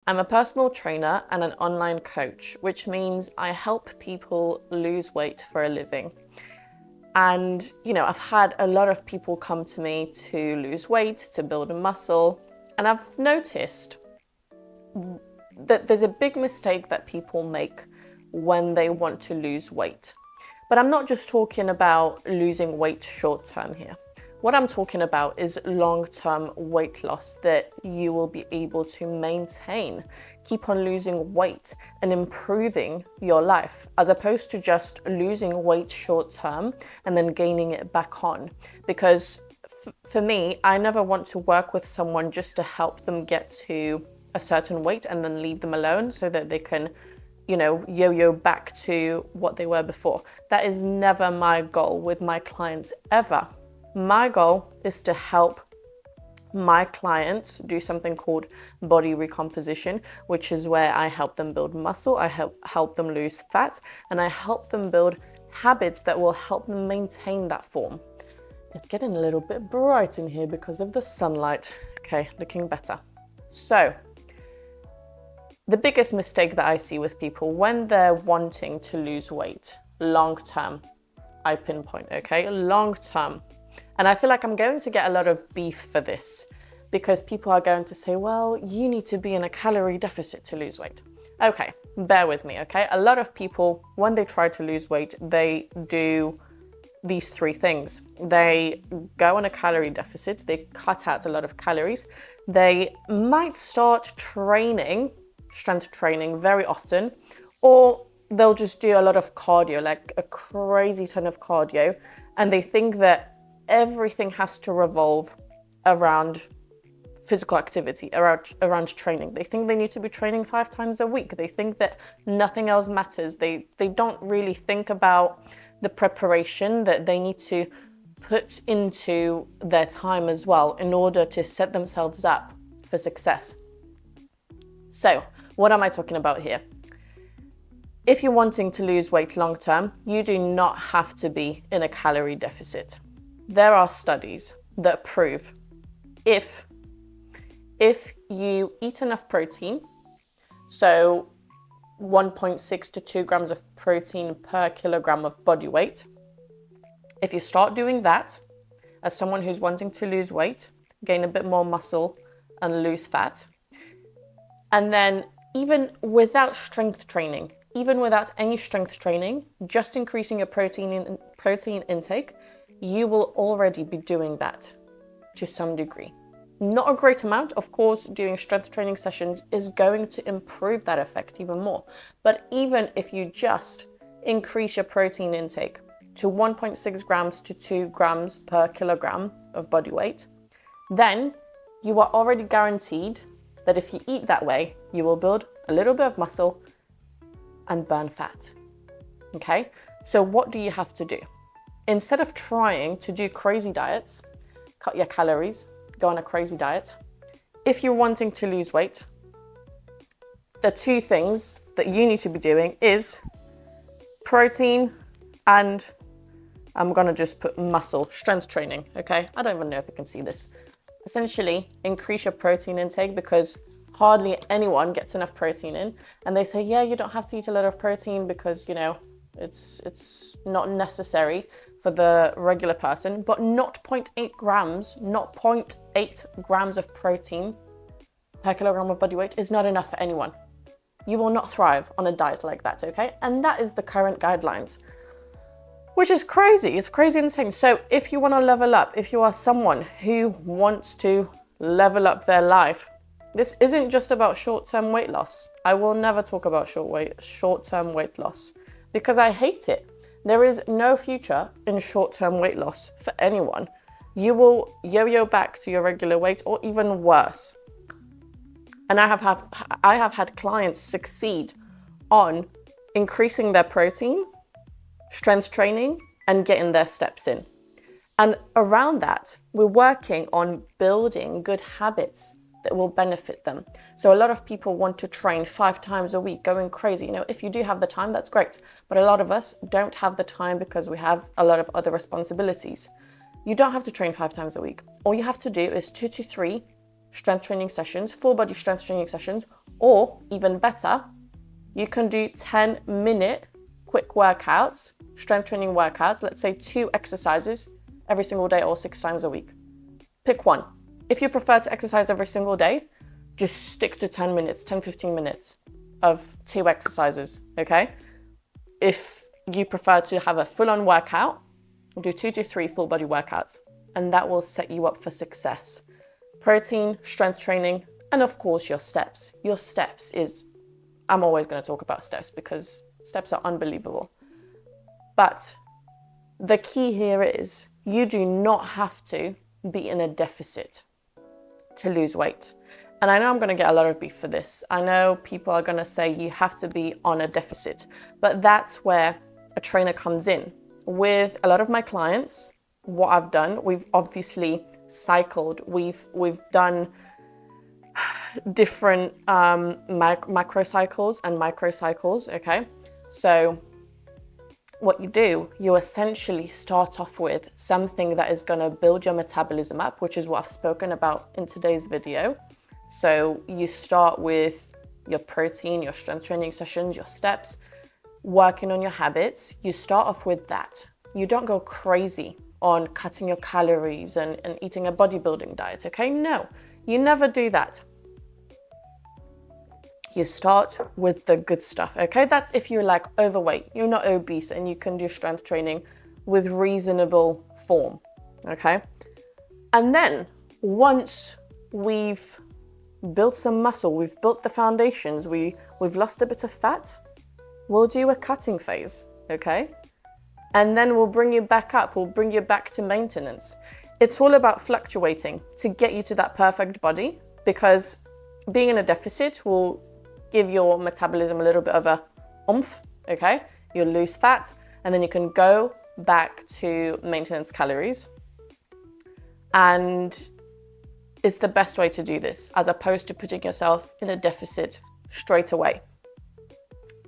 I'm a personal trainer and an online coach, which means I help people lose weight for a living. And, I've had a lot of people come to me to lose weight, to build a muscle, and I've noticed that there's a big mistake that people make when they want to lose weight. But I'm not just talking about losing weight short term here. What I'm talking about is long-term weight loss that you will be able to maintain, keep on losing weight and improving your life, as opposed to just losing weight short term and then gaining it back on. Because for me, I never want to work with someone just to help them get to a certain weight and then leave them alone so that they can yo-yo back to what they were before. That is never my goal with my clients ever. My goal is to help my clients do something called body recomposition, which is where I help them build muscle, I help them lose fat, and I help them build habits that will help them maintain that form. It's getting a little bit bright in here because of the sunlight. Okay, looking better. So, the biggest mistake that I see with people when they're wanting to lose weight, long term, I pinpoint, okay? Long term. And I feel like I'm going to get a lot of beef for this because people are going to say, well, you need to be in a calorie deficit to lose weight. Okay, bear with me, okay? A lot of people, when they try to lose weight, they do these three things. They go on a calorie deficit, they cut out a lot of calories, they might start training, strength training very often, or they'll just do a lot of cardio, like a crazy ton of cardio, and they think that everything has to revolve around physical activity, around training. They think they need to be training 5 times a week. They think that nothing else matters. They don't really think about the preparation that they need to put into their time as well in order to set themselves up for success. So, what am I talking about here? If you're wanting to lose weight long term, you do not have to be in a calorie deficit. There are studies that prove if you eat enough protein, so 1.6 to 2 grams of protein per kilogram of body weight, if you start doing that as someone who's wanting to lose weight, gain a bit more muscle and lose fat, and then even without strength training, even without any strength training, just increasing your protein intake, you will already be doing that to some degree. Not a great amount, of course, doing strength training sessions is going to improve that effect even more. But even if you just increase your protein intake to 1.6 grams to 2 grams per kilogram of body weight, then you are already guaranteed that if you eat that way, you will build a little bit of muscle and burn fat. Okay? So what do you have to do? Instead of trying to do crazy diets, cut your calories, go on a crazy diet, if you're wanting to lose weight, the 2 things that you need to be doing is protein and I'm gonna just put muscle, strength training, okay? I don't even know if you can see this. Essentially, increase your protein intake because hardly anyone gets enough protein in. And they say, yeah, you don't have to eat a lot of protein because, it's not necessary for the regular person, but not 0.8 grams of protein per kilogram of body weight is not enough for anyone. You will not thrive on a diet like that, okay? And that is the current guidelines, which is crazy. It's crazy insane. So if you want to level up, if you are someone who wants to level up their life, this isn't just about short-term weight loss. I will never talk about short-term weight loss because I hate it. There is no future in short-term weight loss for anyone. You will yo-yo back to your regular weight or even worse. And I have had clients succeed on increasing their protein, strength training, and getting their steps in. And around that, we're working on building good habits that will benefit them. So a lot of people want to train 5 times a week, going crazy. If you do have the time, that's great. But a lot of us don't have the time because we have a lot of other responsibilities. You don't have to train 5 times a week. All you have to do is 2 to 3 strength training sessions, full body strength training sessions Or even better, you can do 10-minute quick workouts, strength training workouts, let's say 2 exercises every single day or 6 times a week. Pick one. If you prefer to exercise every single day, just stick to 10 minutes, 10-15 minutes of 2 exercises, okay? If you prefer to have a full-on workout, do 2 to 3 full body workouts, and that will set you up for success. Protein, strength training, and of course your steps. Your steps is, I'm always going to talk about steps because steps are unbelievable. But the key here is you do not have to be in a deficit to lose weight. And I know I'm going to get a lot of beef for this. I know people are going to say you have to be on a deficit, but that's where a trainer comes in. With a lot of my clients, what I've done, we've obviously cycled, we've done different macro cycles and micro cycles, okay? So what you do, you essentially start off with something that is going to build your metabolism up, which is what I've spoken about in today's video. So you start with your protein, your strength training sessions, your steps, working on your habits. You start off with that. You don't go crazy on cutting your calories and eating a bodybuilding diet, okay? No, you never do that. You start with the good stuff, okay? That's if you're like overweight, you're not obese, and you can do strength training with reasonable form, okay? And then once we've built some muscle, we've built the foundations, we've lost a bit of fat, we'll do a cutting phase, okay? And then we'll bring you back up, we'll bring you back to maintenance. It's all about fluctuating to get you to that perfect body, because being in a deficit will give your metabolism a little bit of a oomph, okay? You'll lose fat, and then you can go back to maintenance calories. And it's the best way to do this, as opposed to putting yourself in a deficit straight away.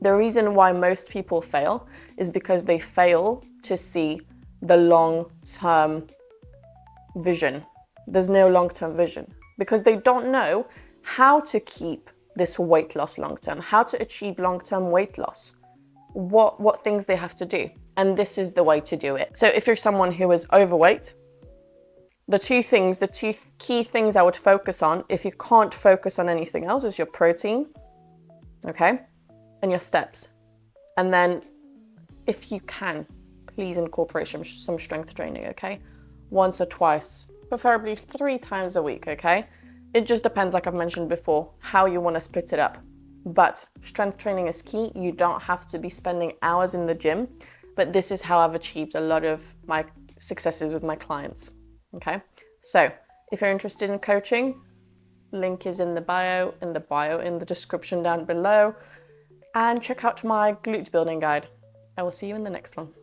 The reason why most people fail is because they fail to see the long-term vision. There's no long-term vision because they don't know how to keep this weight loss long-term, how to achieve long-term weight loss, what things they have to do. And this is the way to do it. So if you're someone who is overweight, the two key things I would focus on, if you can't focus on anything else, is your protein, okay? And your steps. And then if you can, please incorporate some strength training, okay? Once or twice, preferably 3 times a week, okay? It just depends, like I've mentioned before, how you want to split it up. But strength training is key. You don't have to be spending hours in the gym, but this is how I've achieved a lot of my successes with my clients, okay? So if you're interested in coaching, link is in the description down below. And check out my glute building guide. I will see you in the next one.